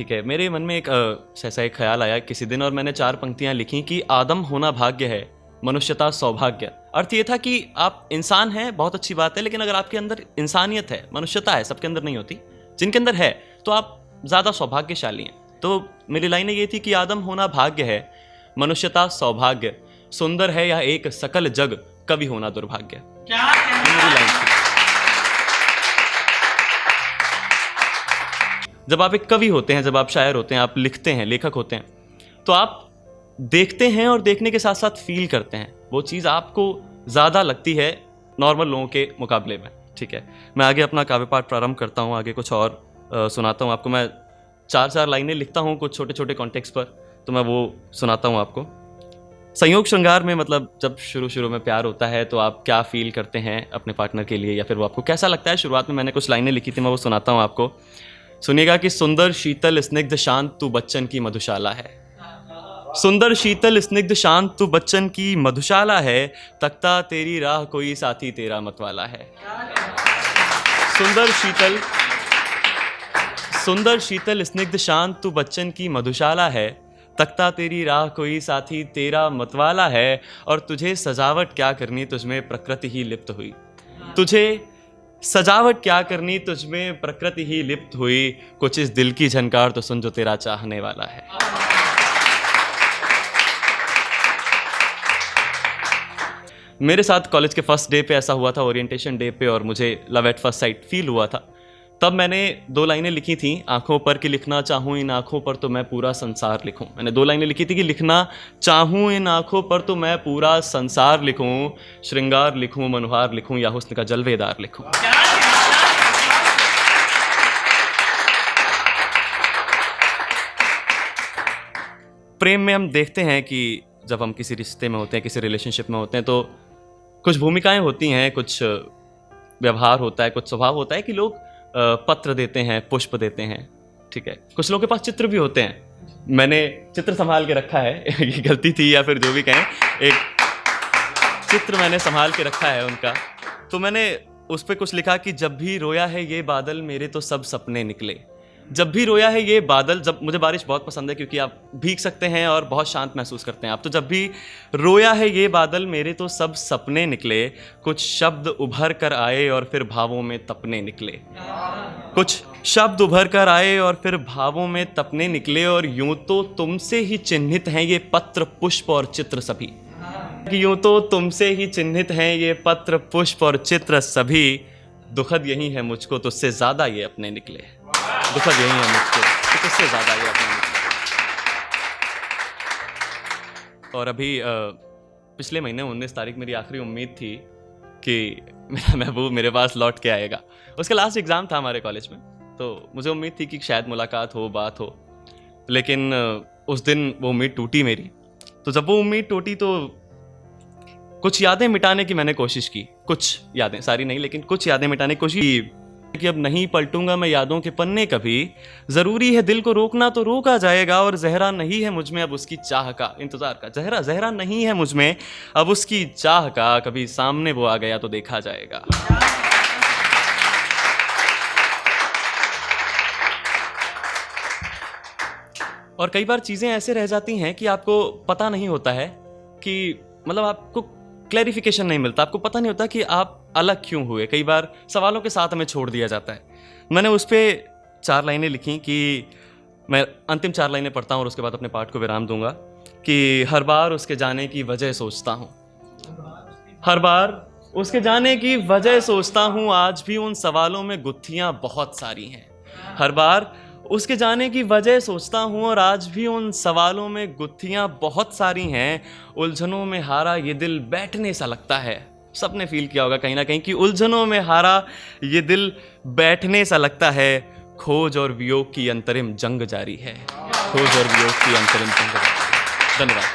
ठीक है, मेरे मन में एक ऐसा एक ख्याल आया किसी दिन और मैंने 4 पंक्तियां लिखी कि आदम होना भाग्य है, मनुष्यता सौभाग्य। अर्थ ये था कि आप इंसान हैं, बहुत अच्छी बात है, लेकिन अगर आपके अंदर इंसानियत है, मनुष्यता है, सबके अंदर नहीं होती, जिनके अंदर है तो आप ज़्यादा सौभाग्यशाली हैं। तो मेरी लाइनें ये थी कि आदम होना भाग्य है, मनुष्यता सौभाग्य, सुंदर है यह एक सकल जग, कवि होना दुर्भाग्य। मेरी लाइन थी। जब आप एक कवि होते हैं, जब आप शायर होते हैं, आप लिखते हैं, लेखक होते हैं, तो आप देखते हैं और देखने के साथ साथ फील करते हैं। वो चीज़ आपको ज़्यादा लगती है नॉर्मल लोगों के मुकाबले में। ठीक है, मैं आगे अपना काव्य पाठ प्रारंभ करता हूँ, आगे कुछ और सुनाता हूँ आपको। मैं 4 लाइनें लिखता हूँ कुछ छोटे छोटे कॉन्टेक्स्ट पर, तो मैं वो सुनाता हूँ आपको। संयोग श्रृंगार में मतलब जब शुरू में प्यार होता है तो आप क्या फील करते हैं अपने पार्टनर के लिए, या फिर वो आपको कैसा लगता है। शुरुआत में मैंने कुछ लाइनें लिखी थी, मैं वो सुनाता हूँ आपको। सुनिएगा कि सुंदर शीतल स्निग्ध शांत तू बच्चन की मधुशाला है। सुंदर शीतल स्निग्ध शांत तू बच्चन की मधुशाला है, तकता तेरी राह कोई साथी तेरा मतवाला है। सुंदर शीतल स्निग्ध शांत तू बच्चन की मधुशाला है, तकता तेरी राह कोई साथी तेरा मतवाला है। और तुझे सजावट क्या करनी तुझमें प्रकृति ही लिप्त हुई। तुझे सजावट क्या करनी तुझमें प्रकृति ही लिप्त हुई, कुछ इस दिल की झनकार तो सुन जो तेरा चाहने वाला है। मेरे साथ कॉलेज के फर्स्ट डे पे ऐसा हुआ था, ओरिएंटेशन डे पे, और मुझे love at first sight feel हुआ था। तब मैंने 2 लाइनें लिखी थी, आंखों पर कि लिखना चाहूँ इन आंखों पर तो मैं पूरा संसार लिखूं। मैंने 2 लाइनें लिखी थी कि लिखना चाहूँ इन आंखों पर तो मैं पूरा संसार लिखूं, श्रृंगार लिखूं, मनोहार लिखूं, या हुस्न का जलवेदार लिखूं। प्रेम में हम देखते हैं कि जब हम किसी रिश्ते में होते हैं, किसी रिलेशनशिप में होते हैं, तो कुछ भूमिकाएं होती हैं, कुछ व्यवहार होता है, कुछ स्वभाव होता है कि लोग पत्र देते हैं, पुष्प देते हैं। ठीक है, कुछ लोगों के पास चित्र भी होते हैं। मैंने चित्र संभाल के रखा है ये गलती थी या फिर जो भी कहें, एक चित्र मैंने संभाल के रखा है उनका। तो मैंने उस पर कुछ लिखा कि जब भी रोया है ये बादल मेरे तो सब सपने निकले। जब भी रोया है ये बादल, जब मुझे बारिश बहुत पसंद है क्योंकि आप भीग सकते हैं और बहुत शांत महसूस करते हैं आप। तो जब भी रोया है ये बादल मेरे तो सब सपने निकले, कुछ शब्द उभर कर आए और फिर भावों में तपने निकले। कुछ शब्द उभर कर आए और फिर भावों में तपने निकले, और यूं तो तुमसे ही चिन्हित हैं ये पत्र पुष्प और चित्र सभी। यूं तो तुमसे ही चिन्हित हैं ये पत्र पुष्प और चित्र सभी, दुखद यही है मुझको तुझसे ज्यादा ये अपने निकले। दुखद यही है मुझको तो तुझसे ज्यादा ये अपने निकले। और अभी पिछले महीने 19 तारीख मेरी आखिरी उम्मीद थी कि मेरा महबूब मेरे पास लौट के आएगा। उसका लास्ट एग्ज़ाम था हमारे कॉलेज में, तो मुझे उम्मीद थी कि शायद मुलाकात हो, बात हो, लेकिन उस दिन वो उम्मीद टूटी मेरी। तो जब वो उम्मीद टूटी तो कुछ यादें मिटाने की मैंने कोशिश की, कुछ यादें, सारी नहीं लेकिन कुछ यादें मिटाने की कोशिश की कि अब नहीं पलटूंगा मैं यादों के पन्ने कभी, ज़रूरी है दिल को रोकना तो रोका जाएगा, और जहरा नहीं है मुझमें अब उसकी चाह का इंतज़ार का। जहरा नहीं है मुझमें अब उसकी चाह का, कभी सामने वो आ गया तो देखा जाएगा। और कई बार चीज़ें ऐसे रह जाती हैं कि आपको पता नहीं होता है कि मतलब आपको क्लैरिफिकेशन नहीं मिलता, आपको पता नहीं होता कि आप अलग क्यों हुए। कई बार सवालों के साथ हमें छोड़ दिया जाता है। मैंने उस पर 4 लाइनें लिखी कि मैं अंतिम 4 लाइनें पढ़ता हूँ और उसके बाद अपने पाठ को विराम दूंगा। कि हर बार उसके जाने की वजह सोचता हूँ, हर बार उसके जाने की वजह सोचता हूँ, आज भी उन सवालों में गुत्थियाँ बहुत सारी हैं। हर बार उसके जाने की वजह सोचता हूँ और आज भी उन सवालों में गुत्थियाँ बहुत सारी हैं। उलझनों में हारा ये दिल बैठने सा लगता है। सबने फील किया होगा कहीं ना कहीं कि उलझनों में हारा ये दिल बैठने सा लगता है। खोज और वियोग की अंतरिम जंग जारी है। खोज और वियोग की अंतरिम जंग जारी है। धन्यवाद।